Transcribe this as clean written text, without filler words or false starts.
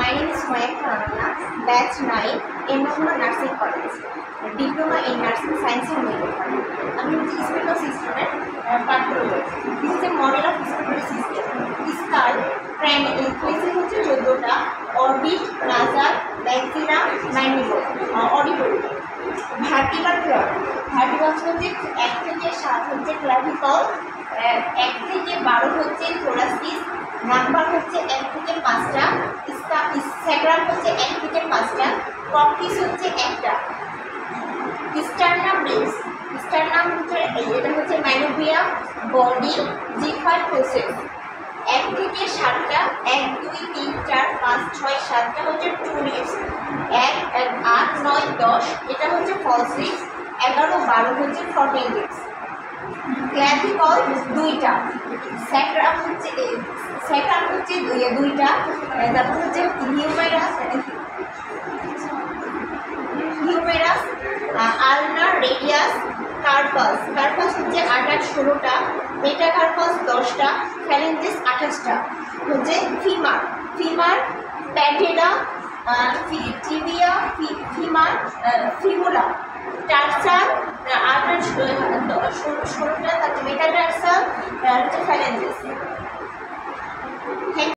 My name is Moyaka Rana, batch 9, Ennova Nursing College, Diploma in Nursing Science and Midwifery. I am the Spinosi student, Pathrology. This is a model of respiratory system. Skull, cranial, inclusive হচ্ছে 14টা, orbit, nasal, maxilla, mandible, auditory. Vertebral plot. Vertebral হচ্ছে 1 থেকে 7 হচ্ছে clavicle, 1 থেকে 12 হচ্ছে thoracic, number হচ্ছে 1 থেকে 5টা, sacrum হচ্ছে 1 থেকে 5টা, কর্টিস হচ্ছে 1টা, স্টার্নাম রিবস, স্টার্নাম হচ্ছে এটা হচ্ছে ম্যানোভিয়া, বডি, জিফার প্রসেস 1 থেকে 7টা, 1 2 3 4 5 6 7টা হচ্ছে টু রিবস, 1 8 9 10 এটা হচ্ছে ফলস রিবস, 11 12 হচ্ছে ফ্লোটিং রিবস। ক্ল্যাভিকল 2টা, স্যাক্রাম হচ্ছে দুইটা, তারপর হচ্ছে হিউমেরাস, আলনার, রেডিয়াস, কার্পাস হচ্ছে 8 8 16টা, মেটাকার্পাস 10টা, ফ্যালেঞ্জিস 28টা, হচ্ছে ফিমার, প্যাটেলা, টিবিয়া, ফিমুলা, টার্সাল 8 16টা, তারপর মেটাটার্সাল, হচ্ছে ফ্যালেঞ্জিস।